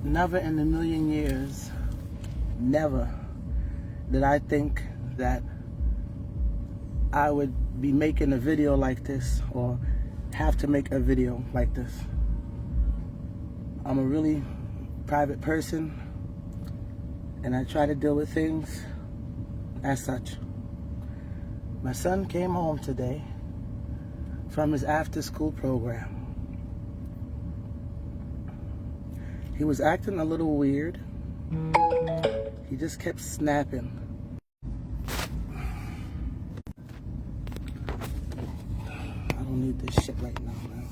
Never in a million years, never did I think that I would be making a video like this or have to make a video like this. I'm a really private person and I try to deal with things as such. My son came home today from his after-school program. He was acting a little weird. He just kept snapping. I don't need this shit right now, man.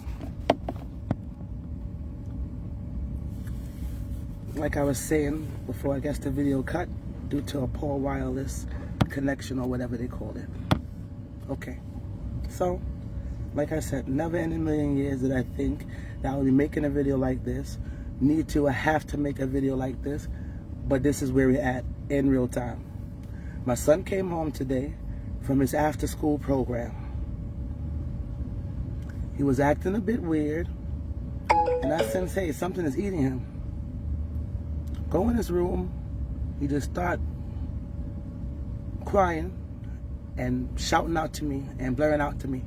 Like I was saying before, I guess the video cut due to a poor wireless connection or whatever they call it. Okay. So, like I said, never in a million years did I think that I would be making a video like this. I have to make a video like this, but this is where we're at in real time. My son came home today from his after-school program. He was acting a bit weird, and I sensed, hey, something is eating him. Go in his room, he just started crying and shouting out to me and blaring out to me.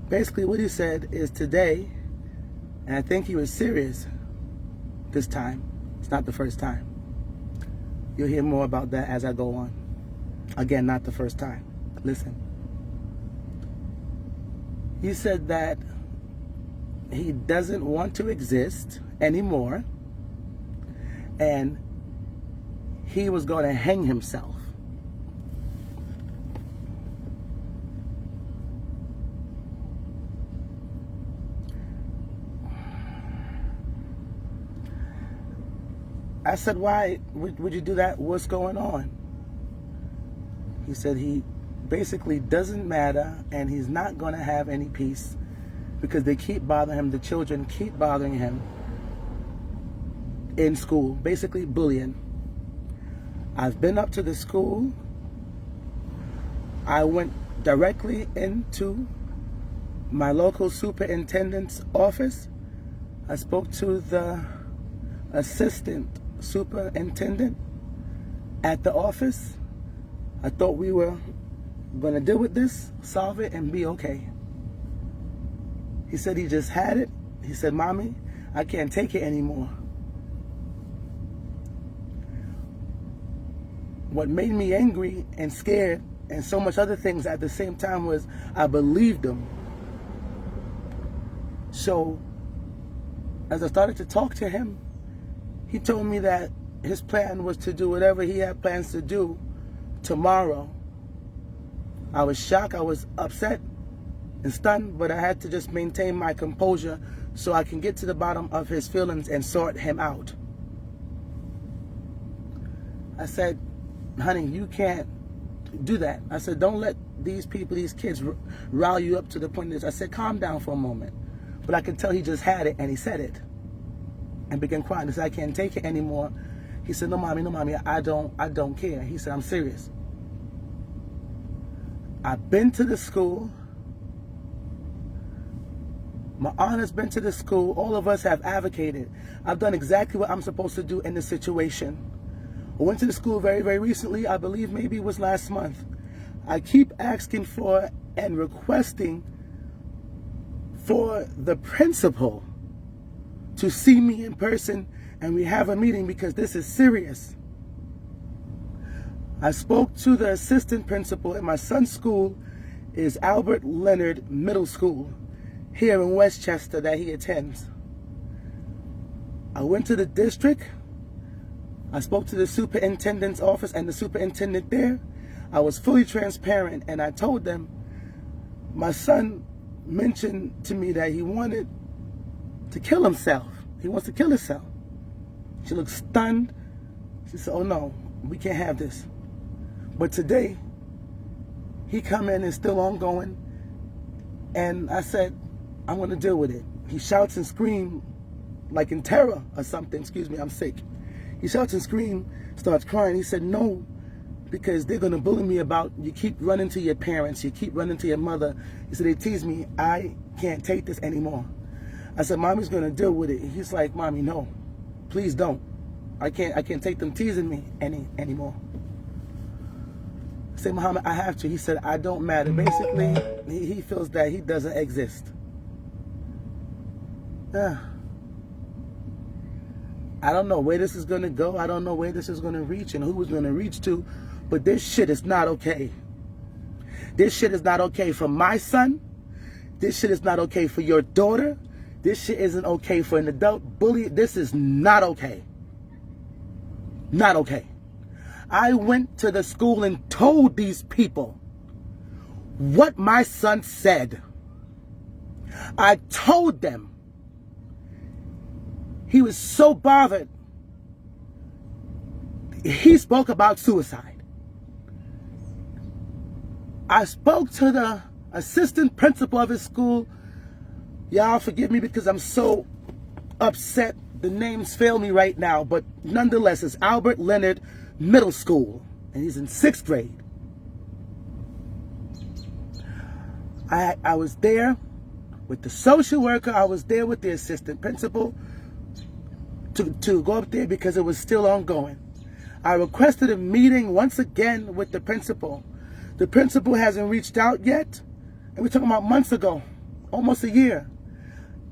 Basically what he said is today, and I think he was serious this time, it's not the first time. You'll hear more about that as I go on. Again, not the first time. Listen. He said that he doesn't want to exist anymore and he was going to hang himself. I said, why would you do that? What's going on? He said he basically doesn't matter and he's not going to have any peace because they keep bothering him. The children keep bothering him in school, basically bullying. I've been up to the school. I went directly into my local superintendent's office. I spoke to the assistant superintendent at the office. I thought we were going to deal with this, solve it, and be okay. He said he just had it. He said, Mommy, I can't take it anymore. What made me angry and scared and so much other things at the same time was I believed him. So as I started to talk to him, he told me that his plan was to do whatever he had plans to do tomorrow. I was shocked, I was upset and stunned, but I had to just maintain my composure so I can get to the bottom of his feelings and sort him out. I said, honey, you can't do that. I said, don't let these people, these kids rile you up to the point of this. I said, calm down for a moment. But I could tell he just had it and he said it. And began crying. He said, I can't take it anymore. He said, no, mommy, I don't care. He said, I'm serious. I've been to the school. My aunt has been to the school. All of us have advocated. I've done exactly what I'm supposed to do in this situation. I went to the school very, very recently. I believe maybe it was last month. I keep asking for and requesting for the principal to see me in person and we have a meeting because this is serious. I spoke to the assistant principal at my son's school is Albert Leonard Middle School here in Westchester that he attends. I went to the district. I spoke to the superintendent's office and the superintendent there. I was fully transparent and I told them my son mentioned to me that he wanted to kill himself. He wants to kill himself. She looked stunned. She said, oh no, we can't have this. But today, he come in and still ongoing. And I said, I'm gonna deal with it. He shouts and screams like in terror or something. Excuse me, I'm sick. He shouts and screams, starts crying. He said, no, because they're gonna bully me about you keep running to your parents, you keep running to your mother. He said, they tease me, I can't take this anymore. I said, Mommy's gonna deal with it. He's like, Mommy, no, Please don't. I can't take them teasing me anymore. I said, Mohamed, I have to. He said, I don't matter. Basically, he feels that he doesn't exist. I don't know where this is going to go. I don't know where this is going to reach and who it's going to reach to. But this shit is not okay. This shit is not okay for my son. This shit is not okay for your daughter. This shit isn't okay for an adult bully. This is not okay. Not okay. I went to the school and told these people what my son said. I told them. He was so bothered. He spoke about suicide. I spoke to the assistant principal of his school. Y'all forgive me because I'm so upset. The names fail me right now, but nonetheless, it's Albert Leonard Middle School, and he's in 6th grade. I was there with the social worker. I was there with the assistant principal to go up there because it was still ongoing. I requested a meeting once again with the principal. The principal hasn't reached out yet, and we're talking about months ago, almost a year.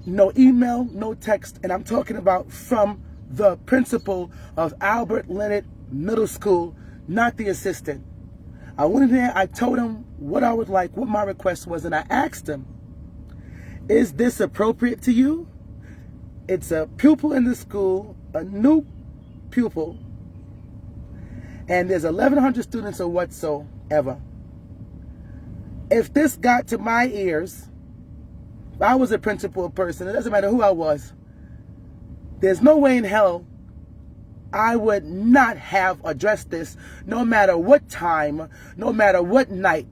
No email, no text, and I'm talking about from the principal of Albert Leonard Middle School, not the assistant. I went in there, I told him what I would like, what my request was, and I asked him, is this appropriate to you? It's a pupil in the school, a new pupil, and there's 1,100 students or whatsoever. If this got to my ears, if I was a principal person, it doesn't matter who I was, there's no way in hell I would not have addressed this, no matter what time, no matter what night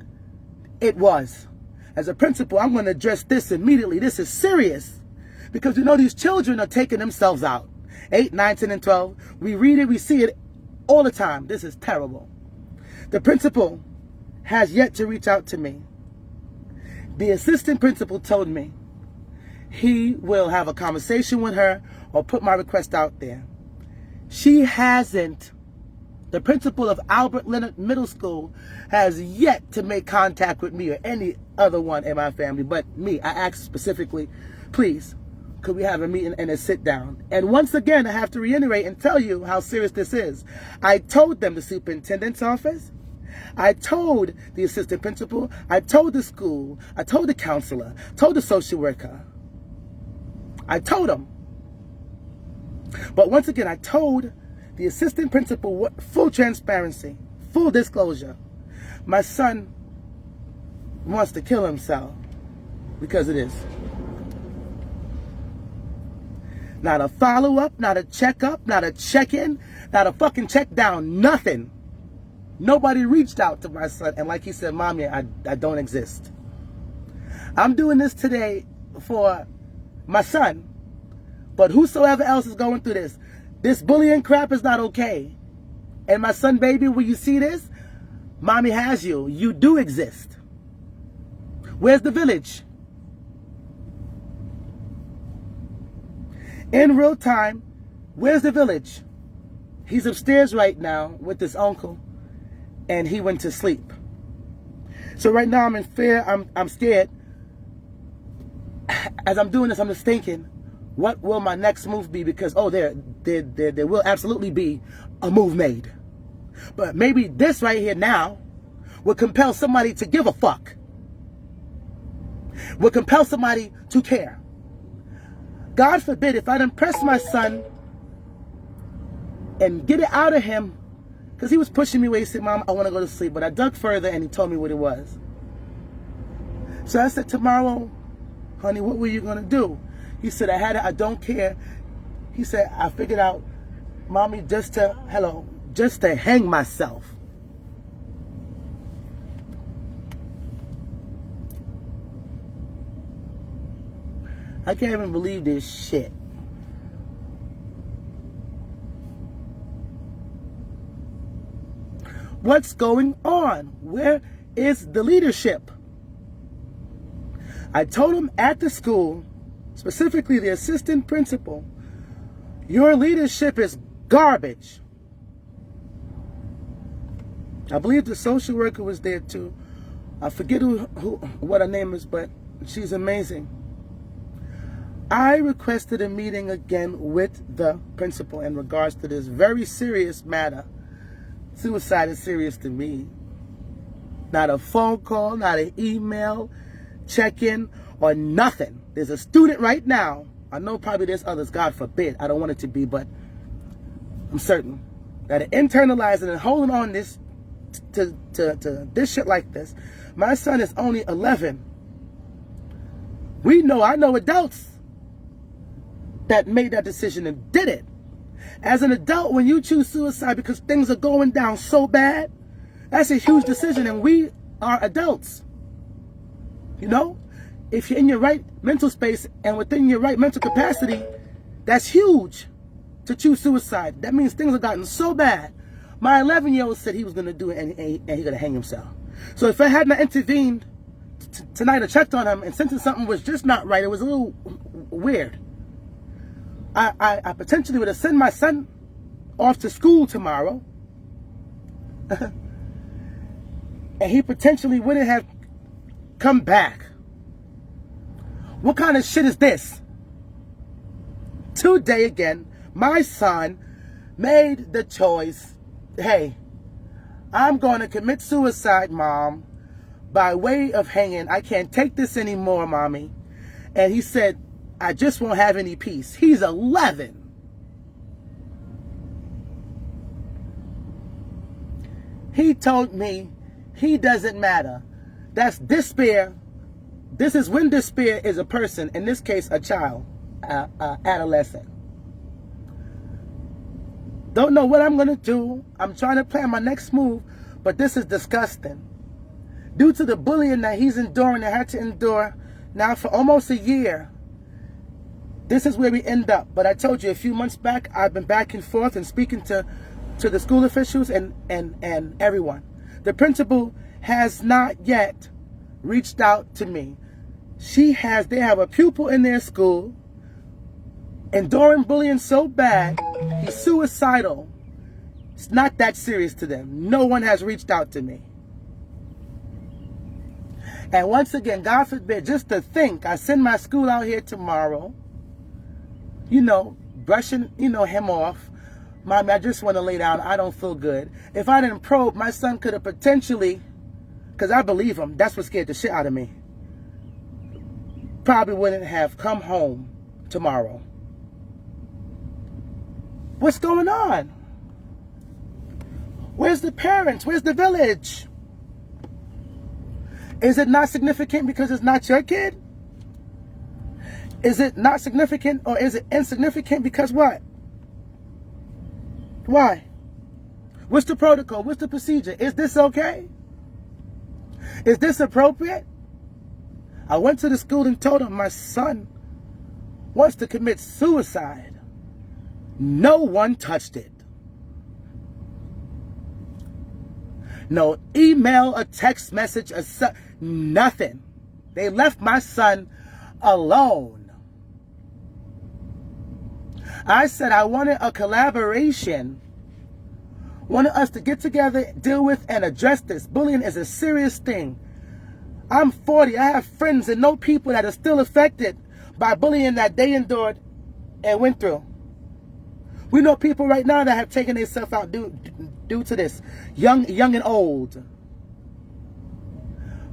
it was. As a principal, I'm going to address this immediately. This is serious. Because you know these children are taking themselves out. 8, 9, 10, and 12. We read it, we see it all the time. This is terrible. The principal has yet to reach out to me. The assistant principal told me he will have a conversation with her or put my request out there. She hasn't. The principal of Albert Leonard Middle School has yet to make contact with me or any other one in my family but me. I asked specifically, please, could we have a meeting and a sit down? And once again, I have to reiterate and tell you how serious this is. I told them the superintendent's office. I told the assistant principal. I told the school. I told the counselor. Told the social worker. I told them. But once again, I told the assistant principal what, full transparency, full disclosure. My son wants to kill himself because of this. Not a follow-up, not a check-up, not a check-in, not a fucking check-down, nothing. Nobody reached out to my son. And like he said, Mommy, I don't exist. I'm doing this today for my son. But whosoever else is going through this bullying crap is not okay. And my son, baby, when you see this, Mommy has you. You do exist. Where's the village? In real time, where's the village? He's upstairs right now with his uncle, and he went to sleep. So right now I'm in fear. I'm scared. As I'm doing this, I'm just thinking, what will my next move be? Because, oh, there will absolutely be a move made. But maybe this right here now would compel somebody to give a fuck. Would compel somebody to care. God forbid if I'd impress my son and get it out of him, because he was pushing me away. He said, Mom, I want to go to sleep. But I dug further and he told me what it was. So I said, tomorrow, honey, what were you going to do? He said, I don't care. He said, I figured out, Mommy, just to hang myself. I can't even believe this shit. What's going on? Where is the leadership? I told him at the school, specifically the assistant principal, Your leadership is garbage. I believe the social worker was there too. I forget what her name is, but she's amazing. I requested a meeting again with the principal in regards to this very serious matter. Suicide is serious to me. Not a phone call, not an email, check-in, or nothing. There's a student right now. I know probably there's others, God forbid. I don't want it to be, but I'm certain that are internalizing and holding on this to this shit like this. My son is only 11. I know adults that made that decision and did it. As an adult, when you choose suicide because things are going down so bad, that's a huge decision, and we are adults. You know? If you're in your right mental space and within your right mental capacity, that's huge to choose suicide. That means things have gotten so bad. My 11-year-old said he was going to do it and he's going to hang himself. So if I had not intervened tonight or checked on him and sensed something was just not right, it was a little weird, I potentially would have sent my son off to school tomorrow. And he potentially wouldn't have come back. What kind of shit is this? Today again, my son made the choice, hey, I'm going to commit suicide, Mom, by way of hanging. I can't take this anymore, Mommy. And he said, I just won't have any peace. He's 11. He told me he doesn't matter. That's despair. This is when despair is a person, in this case, a child, adolescent. Don't know what I'm going to do. I'm trying to plan my next move, but this is disgusting. Due to the bullying that he's enduring and had to endure now for almost a year, this is where we end up. But I told you a few months back, I've been back and forth and speaking to the school officials and everyone. The principal has not yet reached out to me. They have a pupil in their school enduring bullying so bad, he's suicidal. It's not that serious to them. No one has reached out to me. And once again, God forbid, just to think, I send my school out here tomorrow, brushing, him off. Mommy, I just want to lay down. I don't feel good. If I didn't probe, my son could have potentially, because I believe him, that's what scared the shit out of me, probably wouldn't have come home tomorrow. What's going on? Where's the parents? Where's the village? Is it not significant because it's not your kid? Is it not significant or is it insignificant because what? Why? What's the protocol? What's the procedure? Is this okay? Is this appropriate? I went to the school and told them my son wants to commit suicide. No one touched it. No email, a text message, nothing. They left my son alone. I said I wanted a collaboration. Wanted us to get together, deal with, and address this. Bullying is a serious thing. I'm 40. I have friends and know people that are still affected by bullying that they endured and went through. We know people right now that have taken themselves out due to this. Young and old.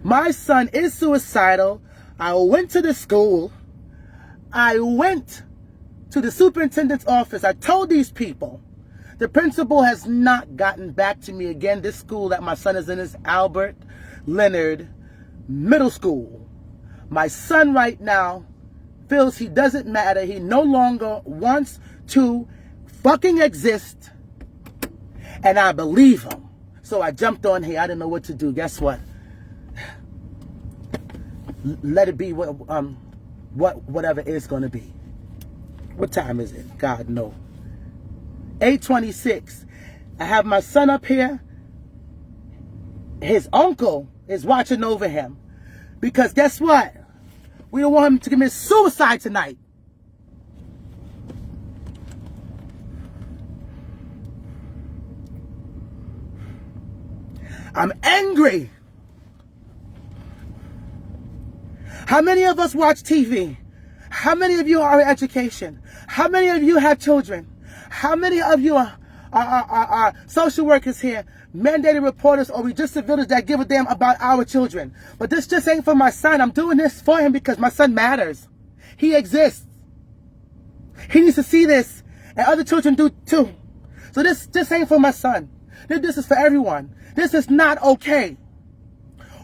My son is suicidal. I went to the school. I went to the superintendent's office. I told these people. The principal has not gotten back to me again. This school that my son is in is Albert Leonard Middle School. My son right now feels he doesn't matter. He no longer wants to fucking exist. And I believe him. So I jumped on here. I didn't know what to do. Guess what? Let it be whatever it's going to be. What time is it? God, no. 8:26. I have my son up here. His uncle is watching over him. Because guess what? We don't want him to commit suicide tonight. I'm angry. How many of us watch TV? How many of you are in education? How many of you have children? How many of you are social workers here, mandated reporters, or we just civilians that give a damn about our children? But this just ain't for my son. I'm doing this for him because my son matters. He exists. He needs to see this, and other children do too. So this ain't for my son. This is for everyone. This is not okay.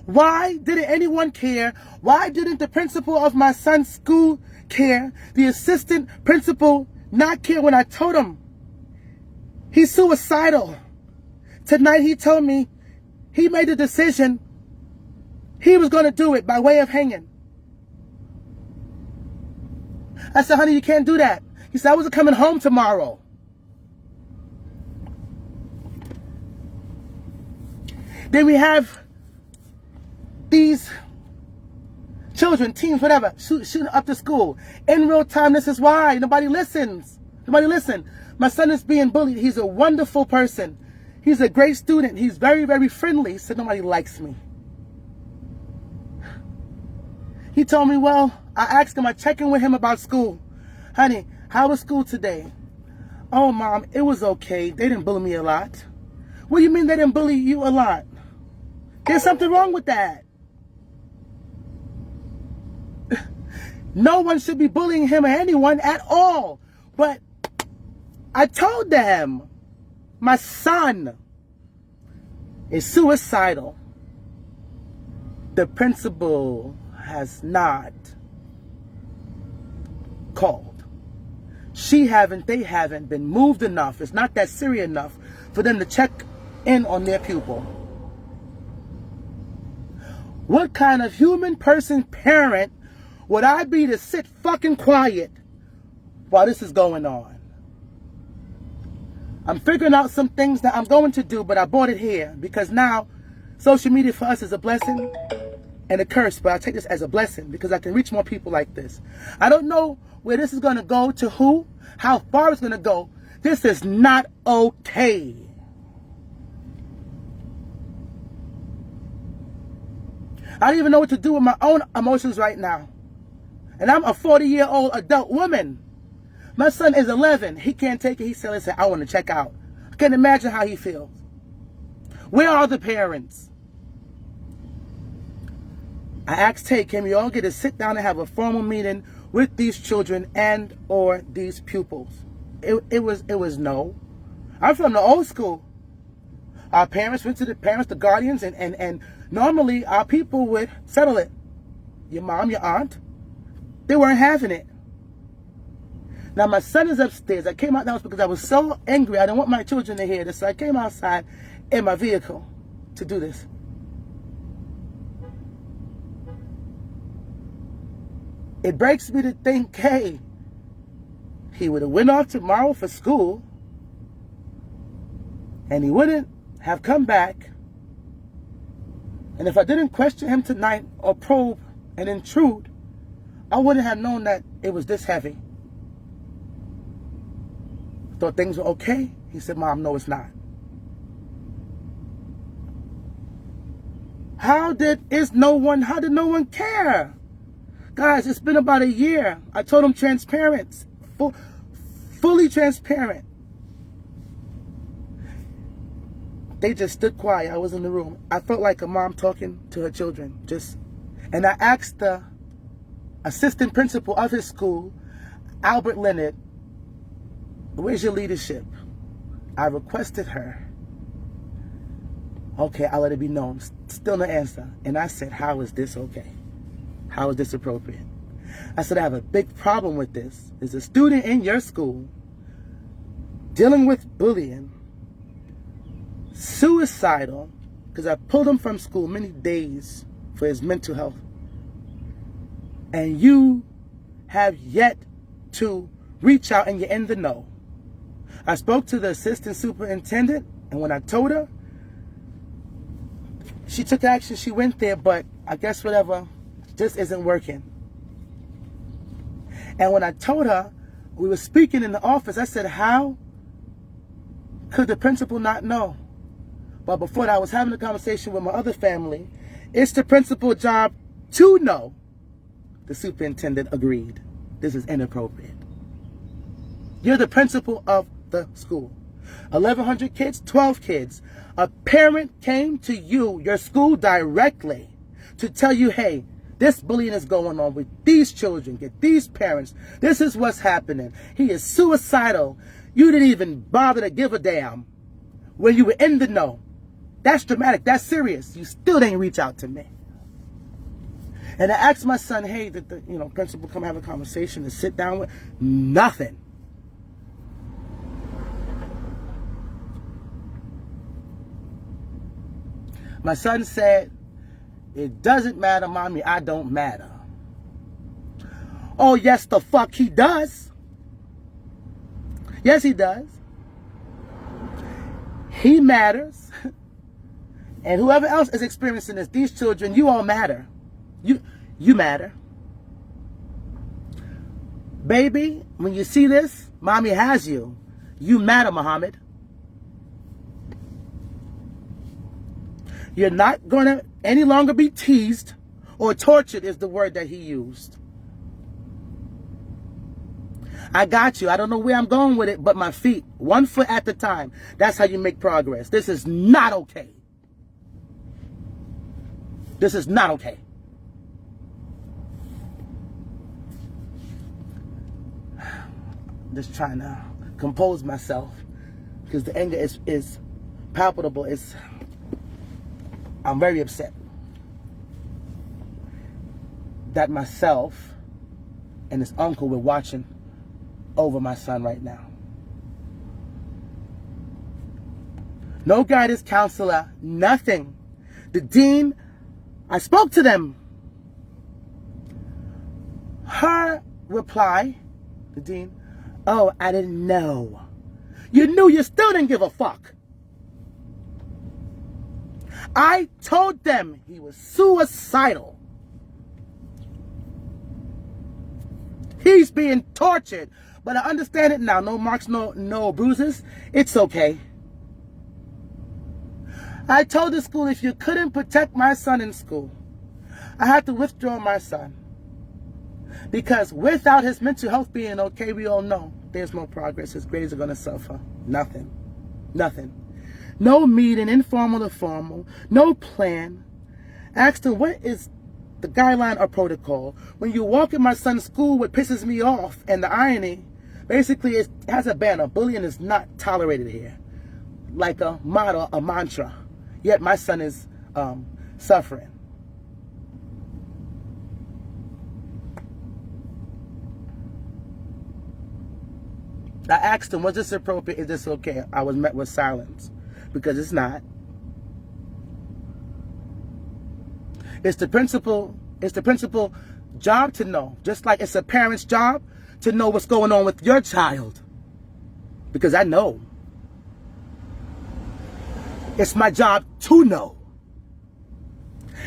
Why didn't anyone care? Why didn't the principal of my son's school care? The assistant principal not care when I told him he's suicidal? Tonight he told me he made the decision he was going to do it by way of hanging. I said, honey, you can't do that. He said, I wasn't coming home tomorrow. Then we have these children, teens, whatever, shooting up the school. In real time, this is why. Nobody listens. Nobody listen. My son is being bullied. He's a wonderful person. He's a great student. He's very, very friendly. He said, nobody likes me. He told me, well, I asked him, I checked in with him about school. Honey, how was school today? Oh, Mom, it was okay. They didn't bully me a lot. What do you mean they didn't bully you a lot? There's something wrong with that. No one should be bullying him or anyone at all. But I told them, my son is suicidal. The principal has not called. They haven't been moved enough. It's not that serious enough for them to check in on their pupil. What kind of human person parent would I be to sit fucking quiet while this is going on? I'm figuring out some things that I'm going to do, but I brought it here because now social media for us is a blessing and a curse, but I take this as a blessing because I can reach more people like this. I don't know where this is going to go, to who, how far it's going to go. This is not okay. I don't even know what to do with my own emotions right now. And I'm a 40-year-old adult woman. My son is 11. He can't take it. He said, listen, I want to check out. I can't imagine how he feels. Where are the parents? I asked, hey, can we all get to sit down and have a formal meeting with these children and or these pupils? It was no. I'm from the old school. Our parents went to the parents, the guardians, and normally our people would settle it. Your mom, your aunt, they weren't having it. Now my son is upstairs. I came out the house because I was so angry. I didn't want my children to hear this, so I came outside in my vehicle to do this. It breaks me to think, hey, he would have went off tomorrow for school and he wouldn't have come back. And if I didn't question him tonight or probe and intrude, I wouldn't have known that it was this heavy. Thought things were okay. He said, Mom, no, it's not. How did no one care? Guys, it's been about a year. I told them transparent, fully transparent. They just stood quiet. I was in the room. I felt like a mom talking to her children. And I asked the assistant principal of his school, Albert Leonard, where's your leadership? I requested her. Okay, I'll let it be known. Still no answer. And I said, how is this okay? How is this appropriate? I said, I have a big problem with this. There's a student in your school dealing with bullying, suicidal, because I pulled him from school many days for his mental health. And you have yet to reach out and you're in the know. I spoke to the assistant superintendent, and when I told her, she took action, she went there, but I guess whatever just isn't working. And when I told her, we were speaking in the office, I said, how could the principal not know? But before that, I was having a conversation with my other family. It's the principal's job to know. The superintendent agreed. This is inappropriate. You're the principal of the school. 1,100 kids, 12 kids. A parent came to you, your school, directly to tell you, hey, this bullying is going on with these children. Get these parents. This is what's happening. He is suicidal. You didn't even bother to give a damn when you were in the know. That's dramatic. That's serious. You still didn't reach out to me. And I asked my son, hey, did the principal come have a conversation to sit down with? Nothing. My son said, it doesn't matter, mommy, I don't matter. Oh, yes, the fuck he does. Yes, he does. He matters. And whoever else is experiencing this, these children, you all matter. You matter. Baby, when you see this, mommy has you. You matter, Mohamed. You're not going to any longer be teased or tortured is the word that he used. I got you. I don't know where I'm going with it, but my feet, 1 foot at a time. That's how you make progress. This is not okay. This is not okay. Just trying to compose myself because the anger is palpable. I'm very upset that myself and his uncle were watching over my son right now. No guidance counselor, nothing. The dean, I spoke to them. Her reply, the dean, oh, I didn't know. You knew, you still didn't give a fuck. I told them he was suicidal. He's being tortured. But I understand it now. No marks, no bruises. It's okay. I told the school if you couldn't protect my son in school, I had to withdraw my son. Because without his mental health being okay, we all know there's no progress. His grades are going to suffer. Nothing. Nothing. No meeting, informal or formal. No plan. Asked him, what is the guideline or protocol? When you walk in my son's school, what pisses me off, and the irony, basically it has a banner. Bullying is not tolerated here. Like a motto, a mantra. Yet my son is suffering. I asked him, was this appropriate? Is this okay? I was met with silence. Because it's not. It's the principal's job to know. Just like it's a parent's job to know what's going on with your child. Because I know. It's my job to know.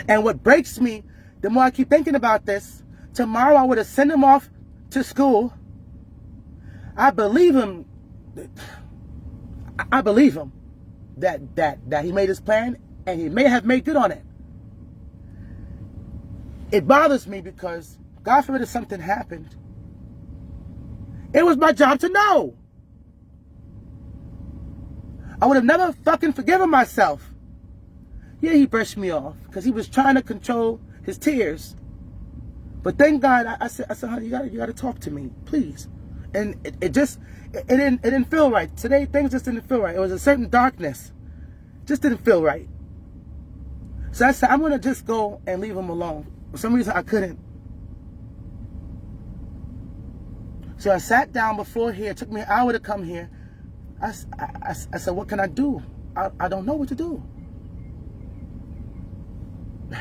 And what breaks me, the more I keep thinking about this, tomorrow I would have sent him off to school. I believe him. I believe him that he made his plan and he may have made good on it. It bothers me because, God forbid if something happened, it was my job to know. I would have never fucking forgiven myself. Yeah, he brushed me off because he was trying to control his tears. But thank God, I said, honey, you gotta talk to me, please. And it didn't feel right. Today, things just didn't feel right. It was a certain darkness. Just didn't feel right. So I said, I'm going to just go and leave him alone. For some reason, I couldn't. So I sat down before here. It took me an hour to come here. I said, what can I do? I don't know what to do.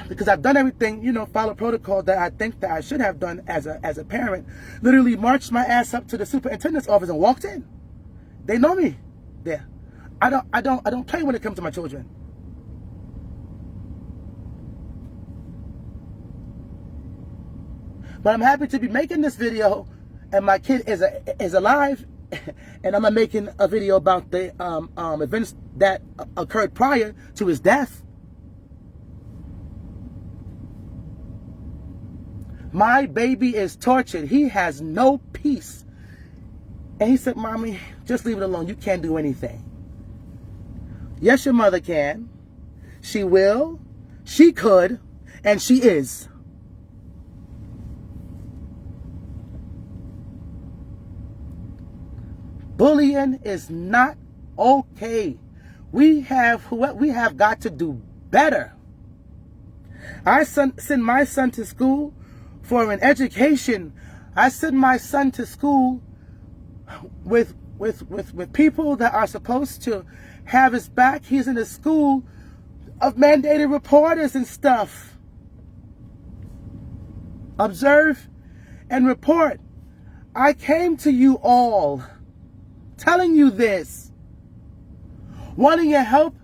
Because I've done everything, follow protocol that I think that I should have done as a parent. Literally marched my ass up to the superintendent's office and walked in. They know me there. I don't play when it comes to my children. But I'm happy to be making this video, and my kid is alive and I'm not making a video about the events that occurred prior to his death. My baby is tortured. He has no peace. And he said, Mommy, just leave it alone. You can't do anything. Yes, your mother can. She will. She could. And she is. Bullying is not okay. We have got to do better. I send my son to school for an education. I send my son to school with people that are supposed to have his back. He's in a school of mandated reporters and stuff. Observe and report. I came to you all telling you this, wanting your help.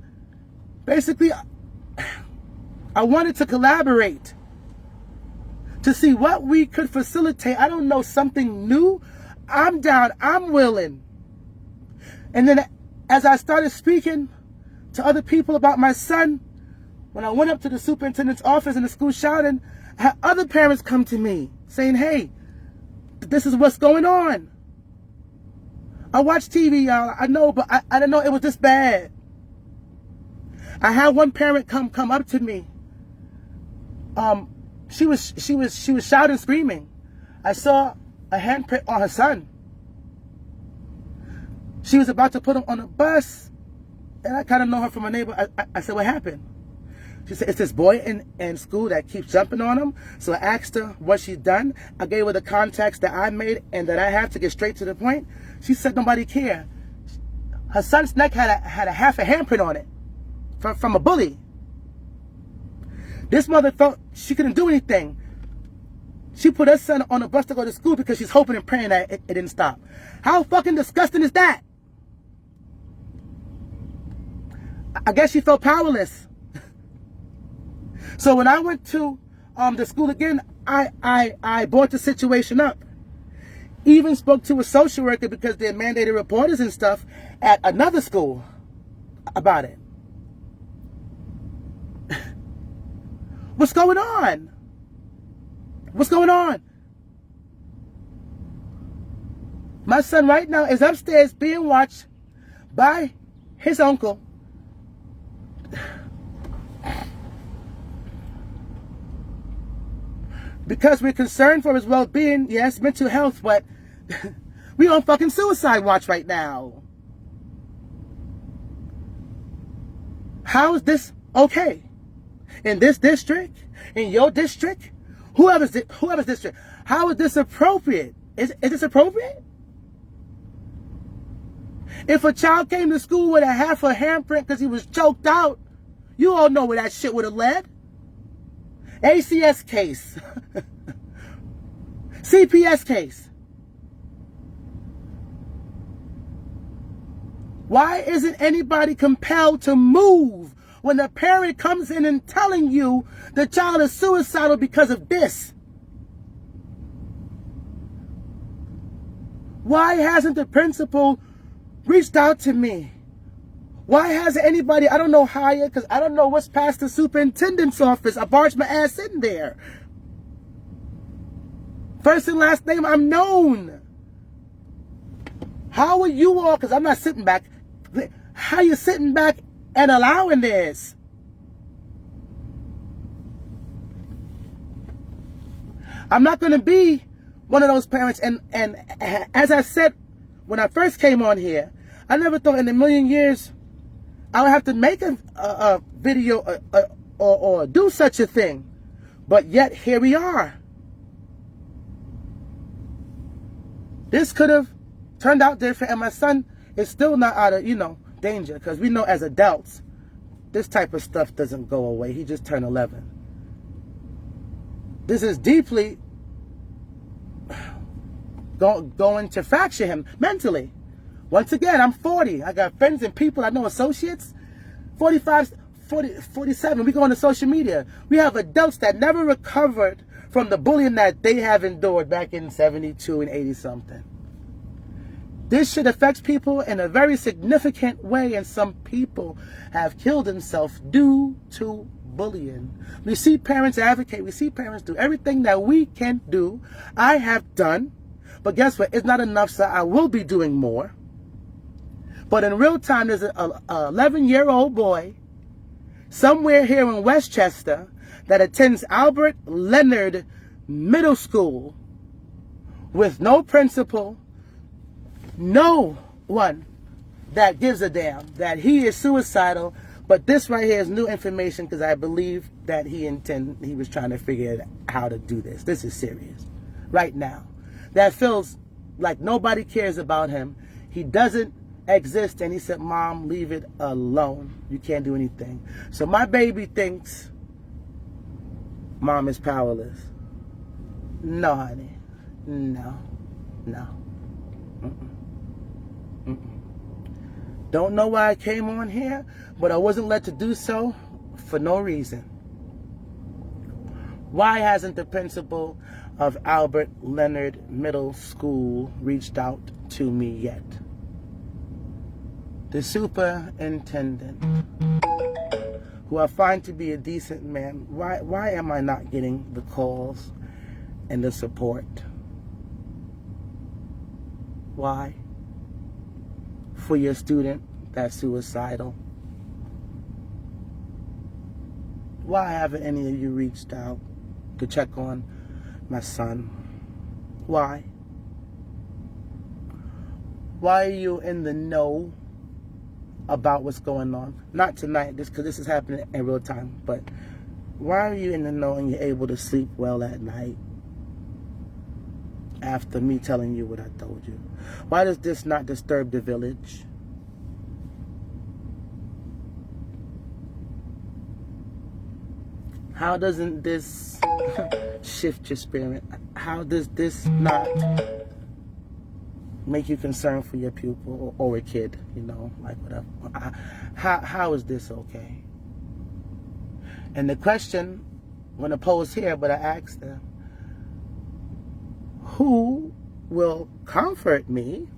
Basically, I wanted to collaborate to see what we could facilitate. I don't know, something new. I'm down. I'm willing. And then as I started speaking to other people about my son, when I went up to the superintendent's office in the school shouting, I had other parents come to me saying, hey, this is what's going on. I watch TV, y'all. I know, but I didn't know it was this bad. I had one parent come up to me. She was shouting, screaming. I saw a handprint on her son. She was about to put him on a bus, and I kind of know her from a neighbor. I said, what happened? She said, it's this boy in school that keeps jumping on him. So I asked her what she'd done. I gave her the contacts that I made and that I have to get straight to the point. She said nobody cared. Her son's neck had a half a handprint on it from a bully. This mother thought she couldn't do anything. She put her son on a bus to go to school because she's hoping and praying that it didn't stop. How fucking disgusting is that? I guess she felt powerless. So when I went to the school again, I brought the situation up. Even spoke to a social worker because they're mandated reporters and stuff at another school about it. What's going on? What's going on? My son right now is upstairs being watched by his uncle. Because we're concerned for his well-being, yes, mental health, but we on fucking suicide watch right now. How is this okay? In this district? In your district? Whoever's district? How is this appropriate? Is this appropriate? If a child came to school with a half a handprint because he was choked out, you all know where that shit would have led. ACS case. CPS case. Why isn't anybody compelled to move when the parent comes in and telling you the child is suicidal because of this? Why hasn't the principal reached out to me? Why hasn't anybody, I don't know, hired, because I don't know what's past the superintendent's office. I barged my ass in there. First and last name, I'm known. How are you all, because I'm not sitting back, how are you sitting back and allowing this? I'm not going to be one of those parents. And as I said when I first came on here, I never thought in a million years I would have to make a video or do such a thing. But yet, here we are. This could have turned out different, and my son is still not out of, danger. Because we know as adults, this type of stuff doesn't go away. He just turned 11. This is deeply going to fracture him mentally. Once again, I'm 40. I got friends and people. I know associates. 45, 47. We go on to social media. We have adults that never recovered from the bullying that they have endured back in 72 and 80 something. This shit affects people in a very significant way, and some people have killed themselves due to bullying. We see parents advocate. We see parents do everything that we can do. I have done. But guess what? It's not enough, so I will be doing more. But in real time, there's an 11-year-old boy somewhere here in Westchester that attends Albert Leonard Middle School with no principal, no one that gives a damn that he is suicidal. But this right here is new information, because I believe that he was trying to figure out how to do this. This is serious right now. That feels like nobody cares about him. He doesn't exist, and he said, Mom, leave it alone. You can't do anything. So my baby thinks Mom is powerless. No, honey. No. Don't know why I came on here, but I wasn't led to do so for no reason. Why hasn't the principal of Albert Leonard Middle School reached out to me yet? The superintendent, who I find to be a decent man, why am I not getting the calls and the support? Why? For your student that's suicidal? Why haven't any of you reached out to check on my son? Why? Why are you in the know about what's going on? Not tonight, because this is happening in real time, but why are you in the know and you're able to sleep well at night after me telling you what I told you? Why does this not disturb the village? How doesn't this shift your spirit? How does this not make you concerned for your pupil or a kid, you know, like whatever? How is this okay? And the question, I'm going to pose here, but I asked them, who will comfort me?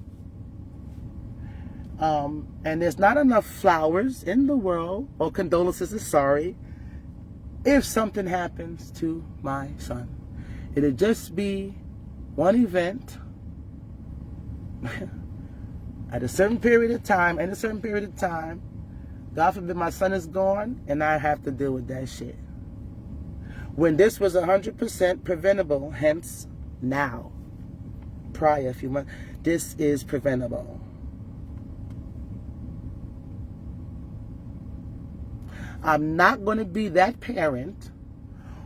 And there's not enough flowers in the world, or condolences, sorry, if something happens to my son. It'll just be one event at a certain period of time, and a certain period of time, God forbid my son is gone, and I have to deal with that shit. When this was 100% preventable, hence now, prior a few months, this is preventable. I'm not going to be that parent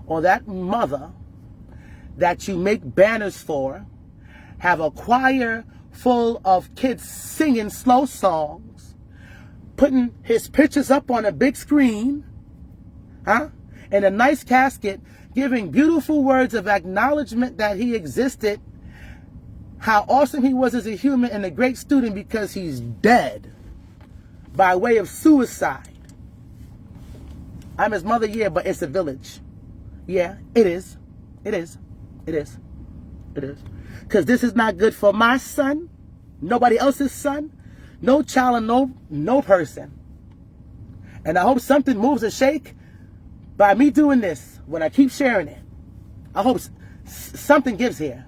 or that mother that you make banners for, have a choir full of kids singing slow songs, putting his pictures up on a big screen, in a nice casket, giving beautiful words of acknowledgement that he existed, how awesome he was as a human and a great student, because he's dead by way of suicide. I'm his mother, yeah, but it's a village. Yeah, it is. It is. It is. It is. Because this is not good for my son, nobody else's son, no child, and no person. And I hope something moves and shake by me doing this when I keep sharing it. I hope something gives here.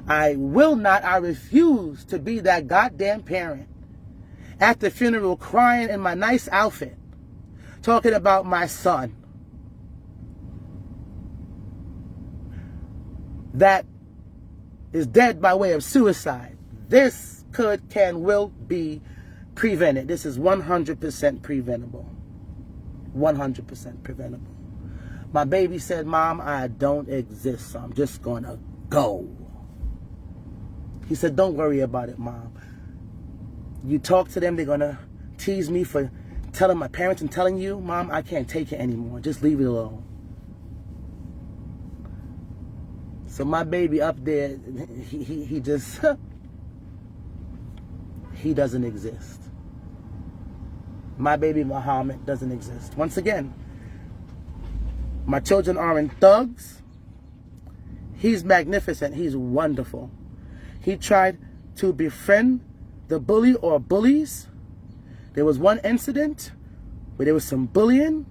I will not, I refuse to be that goddamn parent at the funeral crying in my nice outfit, talking about my son that is dead by way of suicide. This will be prevented. This is 100% preventable. 100% preventable. My baby said, Mom, I don't exist, so I'm just going to go. He said, don't worry about it, Mom. You talk to them, they're going to tease me for telling my parents and telling you, Mom, I can't take it anymore. Just leave it alone. So my baby up there, he just, he doesn't exist. My baby Mohamed doesn't exist. Once again, my children aren't thugs. He's magnificent. He's wonderful. He tried to befriend the bully or bullies. There was one incident where there was some bullying.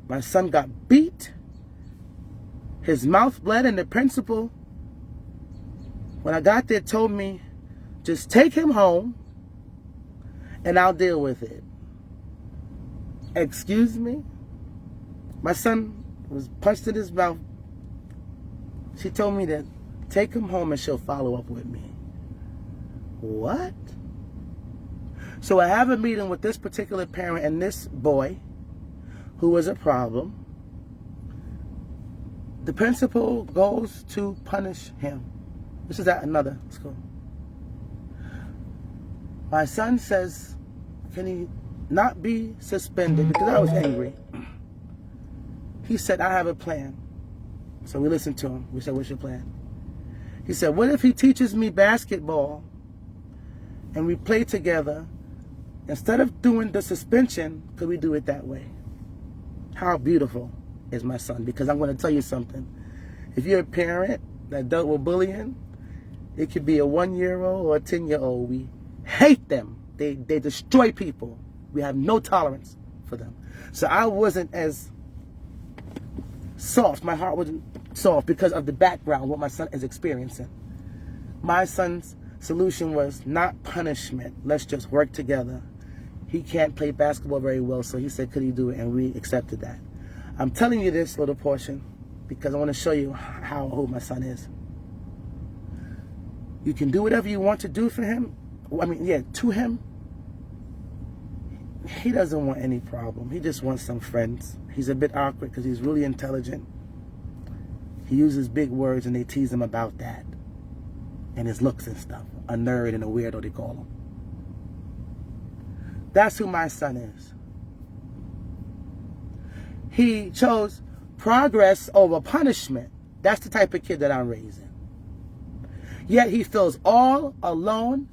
My son got beat. His mouth bled, and the principal, when I got there, told me, just take him home and I'll deal with it. Excuse me? My son was punched in his mouth. She told me to take him home and she'll follow up with me. What? So I have a meeting with this particular parent and this boy who was a problem. The principal goes to punish him. This is at another school. My son says, can he not be suspended? Because I was angry. He said, I have a plan. So we listened to him. We said, what's your plan? He said, what if he teaches me basketball and we play together? Instead of doing the suspension, could we do it that way? How beautiful is my son? Because I'm going to tell you something. If you're a parent that dealt with bullying, it could be a 1-year-old or a 10-year-old. We hate them. They destroy people. We have no tolerance for them. So I wasn't as soft. My heart wasn't soft because of the background, what my son is experiencing. My son's solution was not punishment. Let's just work together. He can't play basketball very well, so he said, could he do it? And we accepted that. I'm telling you this little portion because I want to show you who my son is. You can do whatever you want to do for him. To him. He doesn't want any problem. He just wants some friends. He's a bit awkward because he's really intelligent. He uses big words and they tease him about that. And his looks and stuff. A nerd and a weirdo, they call him. That's who my son is. He chose progress over punishment. That's the type of kid that I'm raising. Yet he feels all alone.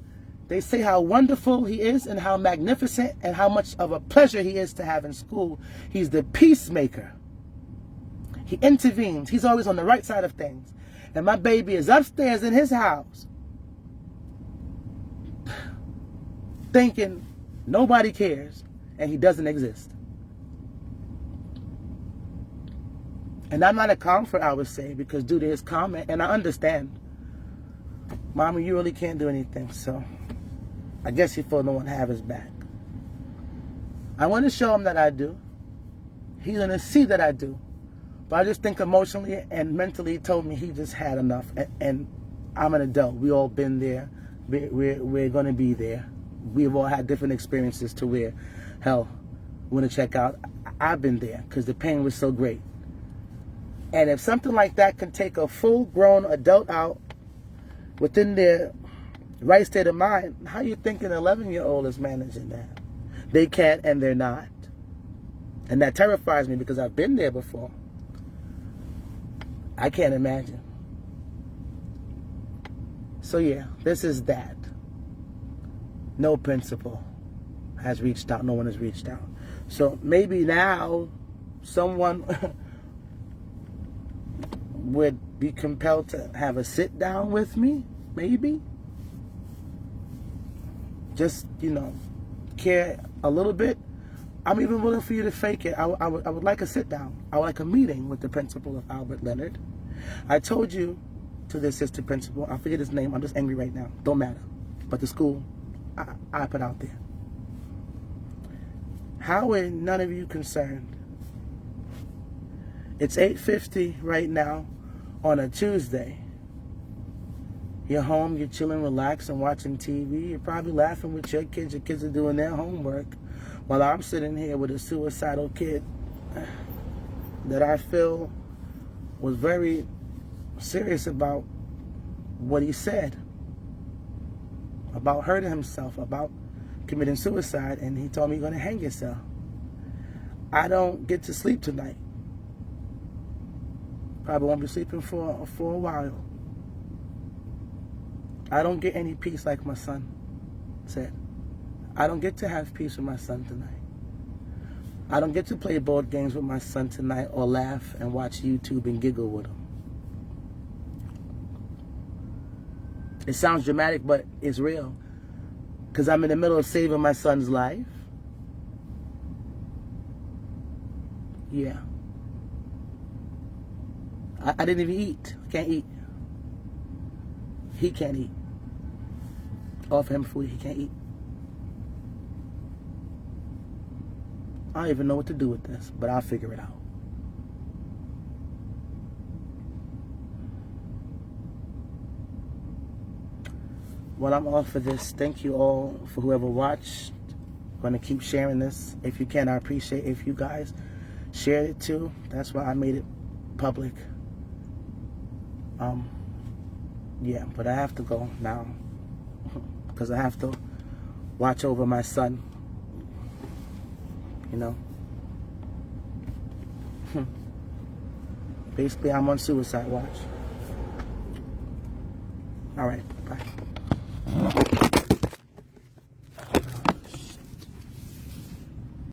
They say how wonderful he is and how magnificent and how much of a pleasure he is to have in school. He's the peacemaker. He intervenes. He's always on the right side of things. And my baby is upstairs in his house thinking nobody cares and he doesn't exist. And I'm not a comfort, I would say, because due to his comment, and I understand, Mommy, you really can't do anything, so I guess he felt no one have his back. I want to show him that I do. He's going to see that I do. But I just think emotionally and mentally he told me he just had enough. And I'm an adult. We all been there. We're going to be there. We've all had different experiences to where, hell, want to check out. I've been there because the pain was so great. And if something like that can take a full-grown adult out within their right state of mind, how you think an 11-year-old is managing that? They can't and they're not. And that terrifies me because I've been there before. I can't imagine. So yeah, this is that. No principal has reached out. No one has reached out. So maybe now someone would be compelled to have a sit down with me. Maybe. Just, care a little bit. I'm even willing for you to fake it. I would like a sit down. I would like a meeting with the principal of Albert Leonard. I told you to the assistant principal, I forget his name, I'm just angry right now, don't matter. But the school, I put out there. How are none of you concerned? It's 8:50 right now on a Tuesday. You're home, you're chilling, relaxing, watching TV. You're probably laughing with your kids. Your kids are doing their homework. While I'm sitting here with a suicidal kid that I feel was very serious about what he said, about hurting himself, about committing suicide, and he told me, you're going to hang yourself. I don't get to sleep tonight. Probably won't be sleeping for a while. I don't get any peace like my son said. I don't get to have peace with my son tonight. I don't get to play board games with my son tonight or laugh and watch YouTube and giggle with him. It sounds dramatic, but it's real. Because I'm in the middle of saving my son's life. Yeah. I didn't even eat. I can't eat. He can't eat. Offer him food, he can't eat. I don't even know what to do with this, but I'll figure it out. Well, I'm all for this. Thank you all for whoever watched. I'm going to keep sharing this. If you can, I appreciate if you guys shared it too. That's why I made it public. Yeah, but I have to go now because I have to watch over my son, you know. Basically, I'm on suicide watch. All right.